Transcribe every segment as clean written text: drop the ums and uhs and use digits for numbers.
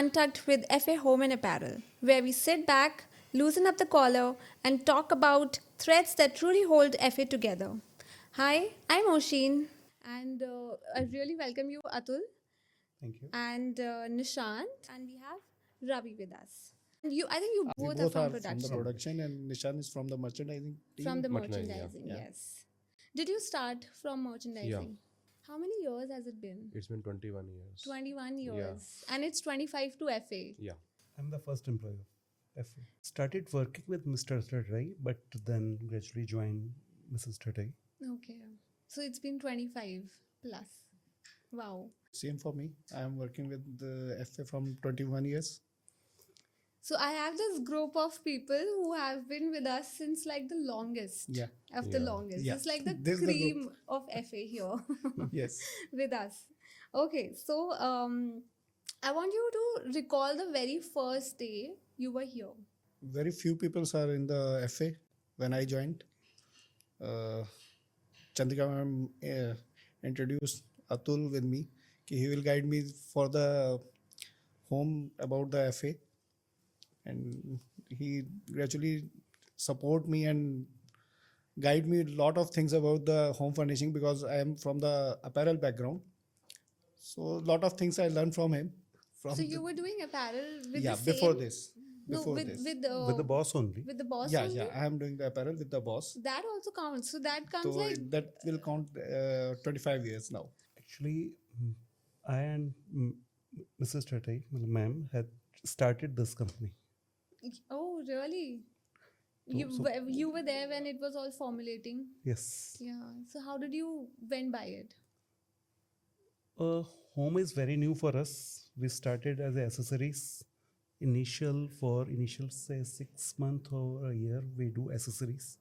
Untucked with FA Home and Apparel, where we sit back, loosen up the collar, and talk about threads that truly hold FA together. Hi, I'm Oshin, and I really welcome you, Atul, Thank you. and Nishant, and we have Ravi with us. And I think you We both are both from are from the production, production, and Nishan is from the merchandising from team. the Merchandising, yeah. merchandising, Yeah, yes. Did you start from Yeah, merchandising? How many years has it been? it's been 21 years. 21 Yeah, years. And it's 25 to FA. yeah. I'm the first employee of FA. Started working with Mr. Tatai, but then gradually joined Mrs. Tatai. Okay. So it's been 25 plus. Wow. Same for me. I am working with the FA from 21 years. So I have this group of people who have been with us since like the longest. Yeah. Of the Yeah. longest. Yeah. It's like the This is the group. cream of FA here Yes. with us. Okay. So I want you to recall the very first day you were here. Very few people are in the FA when I joined. Uh, Chandrika ma'am introduced Atul with me. He will guide me for the home about the FA, and he gradually support me and guide me a lot of things about the home furnishing because I am from the apparel background. So a lot of things I learned from him. So you were doing apparel with Yeah, the same? before this. No, Before with this. With the boss only. with the boss Yeah, only. yeah. I am doing the apparel with the boss. That also counts. So that comes So like that will count 25 years now. Actually, I and Mrs. Tatai, ma'am, had started this company. oh really? You were there when it was all formulating. Yes. Yeah. So how did you went by it? Home is very new for us. We started as accessories. Initial say 6 months or a year we do accessories.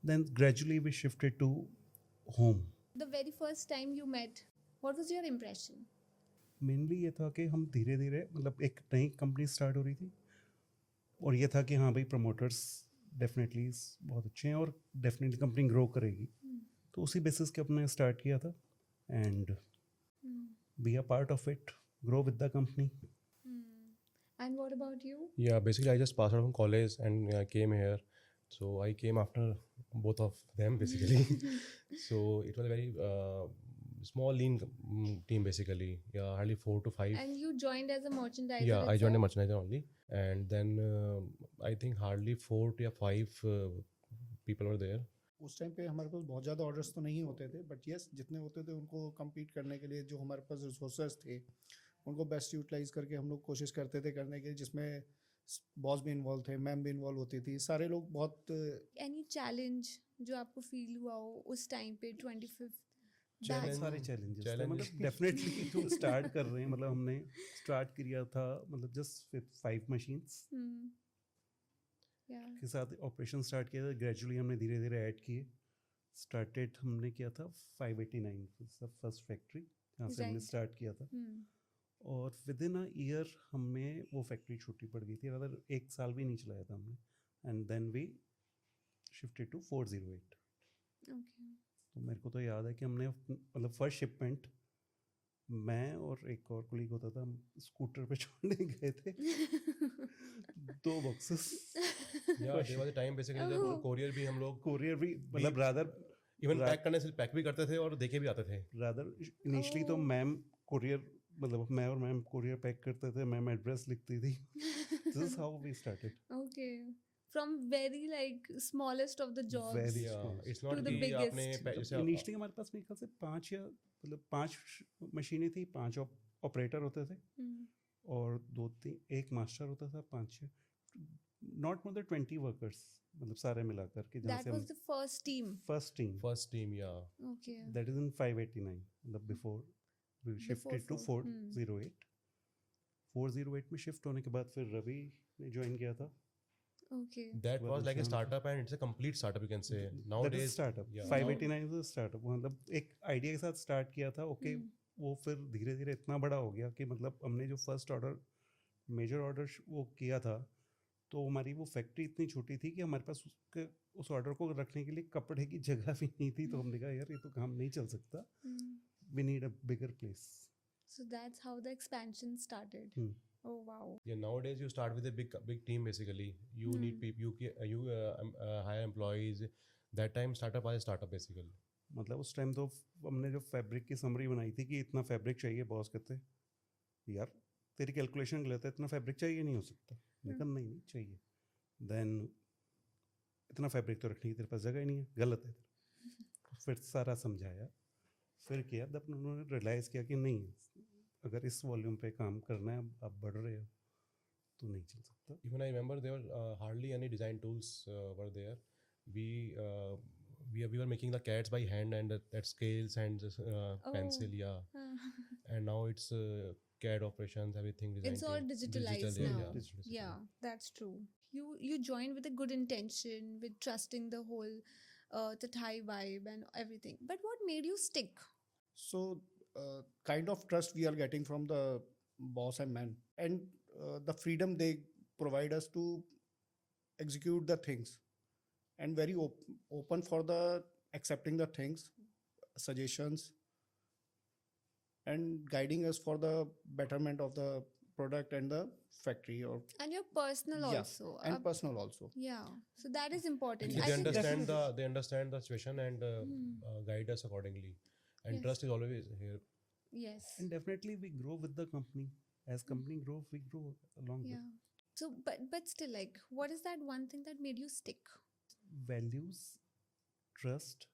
Then gradually we shifted to home. The very first time you met, what was your impression? Mainly ये था कि हम धीरे धीरे मतलब एक नई company start हो रही थी और ये था कि हाँ भाई प्रमोटर्स डेफिनेटली बहुत अच्छे हैं और डेफिनेटली कंपनी ग्रो करेगी तो उसी बेसिस के अपने स्टार्ट किया था and be a part of it grow with the company. And what about you? Yeah, basically, I just passed out from college and came here. So I came after both of them, basically. So it was a very small, lean team, basically. Yeah, hardly 4 to 5. And you joined as a merchandiser. Yeah, I joined a itself? merchandiser only. And then I think hardly 4 to 5 people were there. उस time पे हमारे पास बहुत ज़्यादा orders तो नहीं होते थे but yes जितने होते थे उनको कम्पीट करने के लिए जो हमारे पास रिसोर्सेज थे उनको बेस्ट यूटिलाइज करके हम लोग कोशिश करते थे करने के जिसमें बॉस भी इन्वॉल्व थे मैम भी इन्वॉल्व होती थी सारे लोग बहुत Any challenge जो आपको फील हुआ हो उस टाइम पे 25th Challenge- सारे चैलेंजेस थे Challenge- मतलब डेफिनेटली जो स्टार्ट कर रहे हैं मतलब हमने स्टार्ट किया था मतलब जस्ट विद 5 मशीन्स yeah. के साथ ऑपरेशन स्टार्ट किया था ग्रेजुअली हमने धीरे धीरे ऐड किए स्टार्टेड हमने किया था 589 फर्स्ट फैक्ट्री जहाँ से हमने Right. स्टार्ट किया था और विद इन अ ईयर हमें वो फैक्ट्री छोटी पड़ गई थी अगर एक साल भी नहीं चलाया था हमने and then we shifted to 408. Okay. तो मेरे को तो याद है कि हमने मतलब फर्स्ट शिपमेंट मैं और एक और कोलीग होता था हम स्कूटर पे छोड़ने गए थे 2 boxes Yeah, there was a time basically जब Oh. courier भी हम लोग कोरियर भी मतलब रादर इवन पैक करने से पैक भी करते थे और देखे भी आते थे. इनिशियली तो Oh. मैम कोरियर मतलब मैं और मैम कोरियर पैक करते थे मैम एड्रेस लिखती थी this is how we started Okay. From very like smallest of the jobs. Very Yeah, small. it's not the कि biggest. आपने जैसे इनिशियली हमारे पास मेरे ख्याल से 5 या मतलब 5 मशीनें थी 5 ऑपरेटर होते थे Hmm. और 2-3 एक मास्टर होता था 5 नॉट मोर देन 20 वर्कर्स मतलब सारे मिलाकर के जहाँ That से was the first team. First team first team, yeah. Okay. That is in 589 मतलब before we Before shifted to four, 408. 408 में शिफ्ट होने के बाद फिर रवि ने ज्वाइन किया था. Okay. That Well, was like a Nishant. startup and it's a complete startup you can say. That is Nowadays, startup. yeah. 589 was a startup. मतलब एक आइडिया के साथ स्टार्ट किया था ओके वो फिर धीरे धीरे इतना बड़ा हो गया कि मतलब हमने जो फर्स्ट ऑर्डर मेजर ऑर्डर वो किया था तो हमारी वो फैक्ट्री इतनी छोटी थी कि हमारे पास उस ऑर्डर को रखने के लिए कपड़े की जगह भी नहीं थी तो हमने कहा यार ये तो काम नहीं चल सकता we need a bigger place. So that's how the expansion started. Oh wow. Yeah, nowadays you start with a big team basically. You need people, hire employees. That time startup was a startup basically. मतलब उस time तो हमने जो fabric की summary बनाई थी कि इतना फैब्रिक चाहिए, बॉस कहते यार तेरी कैलकुलेशन गलत है, इतना फैब्रिक चाहिए नहीं हो सकता। मैंने कहा नहीं नहीं चाहिए। देन इतना फैब्रिक तो रखने की तेरे पास जगह ही नहीं है, गलत है। फिर सारा समझाया, फिर किया, तब उन्होंने रियलाइज़ किया कि नहीं, अगर इस वॉल्यूम पे काम करना है, आप बढ़ रहे हो तो नहीं चल सकता। Even I remember there were hardly any design tools were there. We uh, we were making the cats by hand and that scales and pencil, yeah. And now it's CAD operations, everything design. It's all digitalized digital, now. digital. Yeah, that's true. You joined with a good intention, with trusting the whole the Thai vibe and everything. But what made you stick? So kind of trust we are getting from the boss and man, and the freedom they provide us to execute the things, and very open for the accepting the things, suggestions, and guiding us for the betterment of the product and the factory, or And your personal yeah, also. and personal also. Yeah. So that is important. They I think understand the situation and guide us accordingly. And Yes. trust is always here. yes. And definitely we grow with the company. As company grow, we grow along with. Yeah. So but still, like, what is that one thing that made you stick? Values, trust,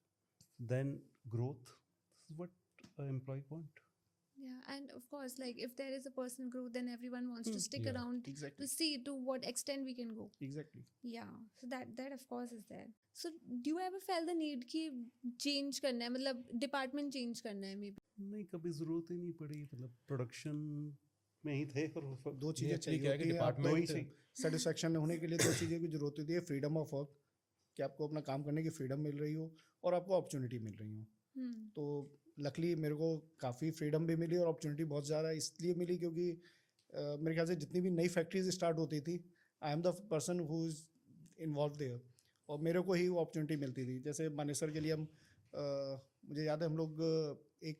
then growth. This is what an employee want. Yeah, and of course, like if there is a personal growth, then everyone wants to stick yeah, around exactly. to see to what extent we can go. Exactly. Yeah, so that of course is there. So do you ever felt the need कि change करना है, मतलब department change करना है maybe? नहीं, कभी जरूरत ही नहीं पड़ी, मतलब प्रोडक्शन में ही थे और दो चीजें actually चाहिए क्या है कि होती हैं, आप department- दो ही चाहिए सेटिस्फेक्शन होने के लिए। दो चीज़ें की जरूरत होती है, फ्रीडम ऑफ वर्क, कि आपको अपना काम करने की फ्रीडम मिल रही हो और आपको अपॉर्चुनिटी मिल रही हो। तो लकली मेरे को काफ़ी फ्रीडम भी मिली और अपॉर्चुनिटी बहुत ज़्यादा इसलिए मिली क्योंकि मेरे ख्याल से जितनी भी नई फैक्ट्रीज स्टार्ट होती थी, I am the person who is involve there, और मेरे को ही वो अपॉर्चुनिटी मिलती थी। जैसे मानेसर के लिए हम मुझे याद है हम लोग एक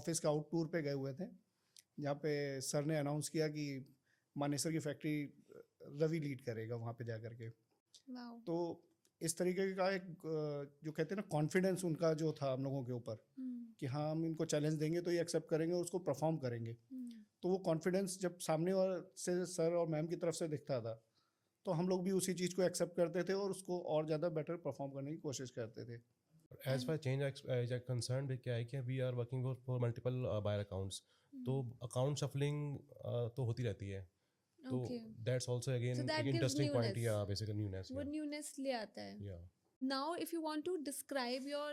ऑफिस का आउट टूर पे गए हुए थे, जहाँ पे सर ने अनाउंस किया कि मानेसर की फैक्ट्री रवि लीड करेगा वहाँ पे जा करके। Wow. तो इस तरीके का एक जो कहते हैं ना कॉन्फिडेंस उनका जो था हम लोगों के ऊपर, कि हाँ हम इनको चैलेंज देंगे तो ये एक्सेप्ट करेंगे और उसको परफॉर्म करेंगे। तो वो कॉन्फिडेंस जब सामने वाले से सर और मैम की तरफ से दिखता था, तो हम लोग भी उसी चीज़ को एक्सेप्ट करते थे और उसको और ज़्यादा बेटर परफॉर्म करने की कोशिश करते थे। As far as change is concerned, क्या है कि we are working for multiple buyer accounts. तो account shuffling तो होती रहती है। तो Okay. that's also again So that एक gives interesting point, newness. yeah, basically newness. वो Yeah. newness ले आता है. Yeah. Now, if you want to describe your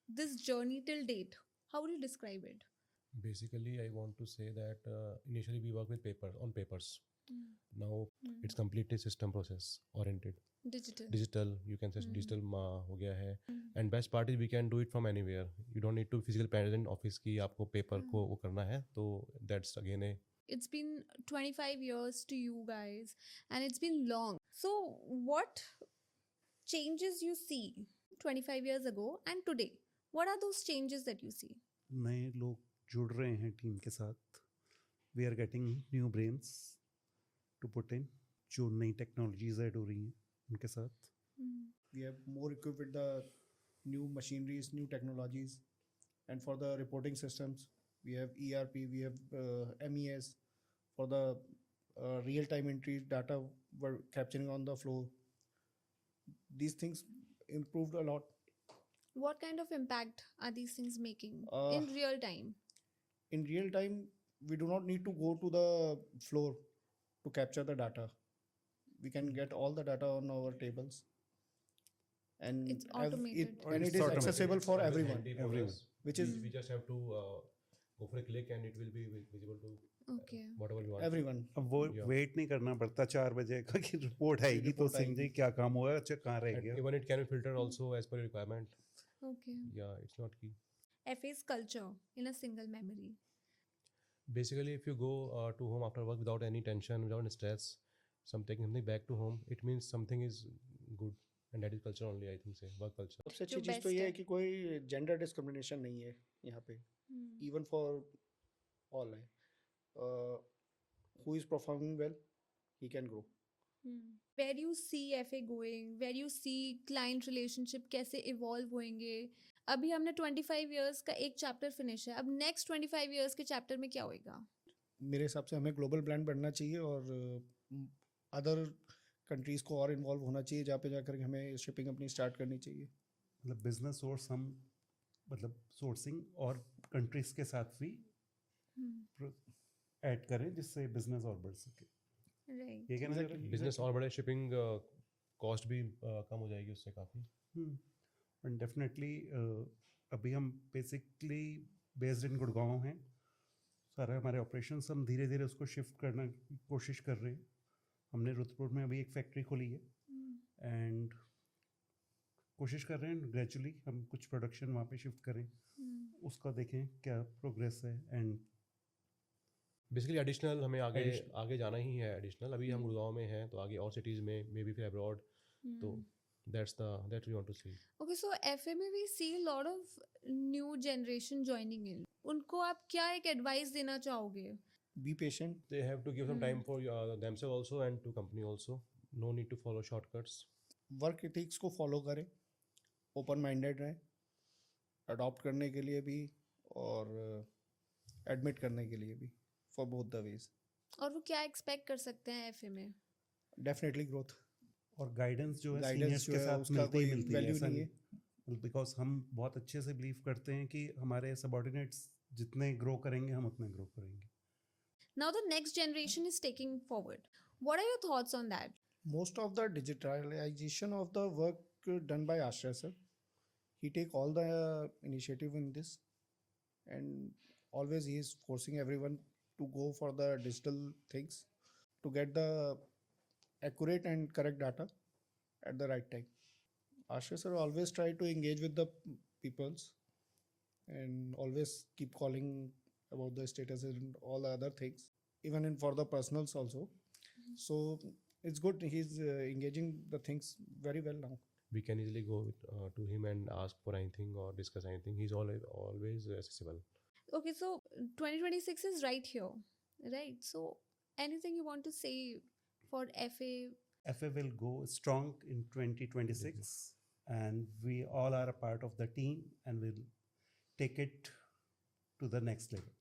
this journey till date, how would you describe it? Basically, I want to say that initially we work with papers. Now it's completely system process oriented. Digital. You can say digital हो गया है. And best part is we can do it from anywhere. You don't need to physical present office की आपको paper को वो करना है. तो that's again a It's been 25 years to you guys, and it's been long. So, what changes you see 25 years ago and today? What are those changes that you see? नए लोग जुड़ रहे हैं टीम के साथ। We are getting new brains to put in, जो नई technologies add हो रही हैं उनके साथ। We have more equipped with the new machineries, new technologies, and for the reporting systems, we have ERP, we have MES for the real-time entry data we're capturing on the floor. These things improved a lot. What kind of impact are these things making Uh, in real time? In real time, we do not need to go to the floor to capture the data. We can get all the data on our tables, and It's automated. and It's it is automated. accessible for always everyone. handy for Everyone. us. Which is- we just have to go for a click and it will be visible to Okay. whatever we want. Everyone. अब वो wait नहीं करना पड़ता 4 बजे का कि report आएगी तो समझे क्या काम हुआ, अच्छा कहाँ रह And गया। even it can be filtered also as per requirement. Okay. Yeah, it's not key. FA's culture in a single memory. Basically, if you go to home after work without any tension, without any stress, taking something back to home, it means something is good, and that is culture only. I think, say work culture. सबसे अच्छी जो चीज़ तो best ये है। है कि कोई gender discrimination नहीं है यहाँ पे, इवन फॉर ऑल है। who is performing well, he can grow. Where do you see FA going? Where do you see client relationship कैसे evolve होंगे? अभी हमने 25 years का एक chapter finish है. अब next 25 years के chapter में क्या होएगा? मेरे हिसाब से हमें ग्लोबल ब्रांड बनना चाहिए और अदर कंट्रीज़ को और इन्वॉल्व होना चाहिए, जहाँ पे जाकर के हमें शिपिंग अपनी स्टार्ट करनी चाहिए. मतलब बिजनेस सोर्स हम मतलब सोर्सिंग और कंट्रीज के साथ भी ऐड करें जिससे बिजनेस और बढ़ सके. Right. ये कहना चाह रहे हैं? बिजनेस और बड़े, शिपिंग कॉस्ट भी कम हो जाएगी उससे काफ़ी. एंड डेफिनेटली अभी हम बेसिकली बेस्ड इन गुड़गांव हैं. सारे हमारे ऑपरेशंस हम धीरे धीरे उसको शिफ्ट करने की कोशिश कर रहे हैं. हमने रुद्रपुर में अभी एक फैक्ट्री खोली है एंड कोशिश कर रहे हैं ग्रेजुअली हम कुछ प्रोडक्शन वहाँ पे शिफ्ट करें. उसका देखें क्या प्रोग्रेस है. एंड बेसिकली एडिशनल हमें आगे Additional. आगे जाना ही है. एडिशनल अभी हम गुड़गांव में हैं, तो आगे और सिटीज़ में, मे बी फिर अब्रॉड. तो that we want to see. Okay, so FA में we see a lot of new generation joining in. उनको आप क्या एक advice देना चाहोगे? Be patient. They have to give some time for themselves also and to company also. No need to follow shortcuts. Work ethics को follow करें, open minded रहें, adopt करने के लिए भी और एडमिट करने के लिए भी, फॉर बोथ द वेज. और वो क्या expect कर सकते हैं FA में? Definitely growth. और गाइडेंस जो है Guidance सीनियर्स जो के है, साथ उसका मिलती ही कोई मिलती है. value ऐसा नहीं नहीं, बिकॉज हम बहुत अच्छे से बिलीव करते हैं कि हमारे सबॉर्डिनेट्स जितने ग्रो करेंगे हम उतने ग्रो करेंगे. Now the next generation is taking forward. What are your thoughts on that? Most of the digitalization of the work done by Ashrey sir, he take all the initiative in this, and always he is forcing everyone to go for the digital things to get the accurate and correct data at the right time. Ashrey sir always try to engage with the peoples and always keep calling about the status and all the other things, even in for the personals also. So it's good he's engaging the things very well now. We can easily go to him and ask for anything or discuss anything. He's always accessible. Okay, so 2026 is right here, right? So anything you want to say for FA? FA will go strong in 2026 and we all are a part of the team and we'll take it to the next level.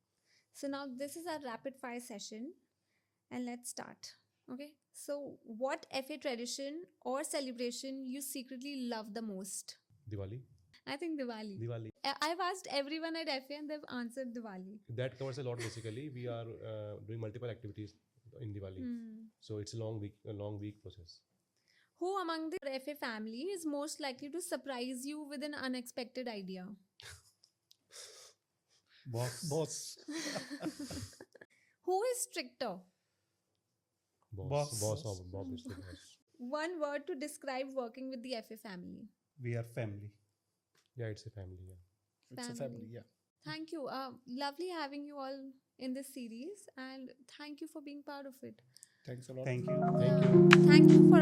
So now this is our rapid fire session and let's start. Okay, so what FA tradition or celebration you secretly love the most? Diwali. I think Diwali. Diwali. I've asked everyone at FA and they've answered Diwali. That covers a lot basically. We are doing multiple activities in Diwali. So it's a long week process. Who among the FA family is most likely to surprise you with an unexpected idea? Boss. Who is stricter? Boss. Boss. Obviously boss. One word to describe working with the FA family. We are family. Yeah, it's a family. Yeah. It's a family, yeah. Thank you. Lovely having you all in this series and thank you for being part of it. Thanks a lot. Thank you. Thank you. Thank you for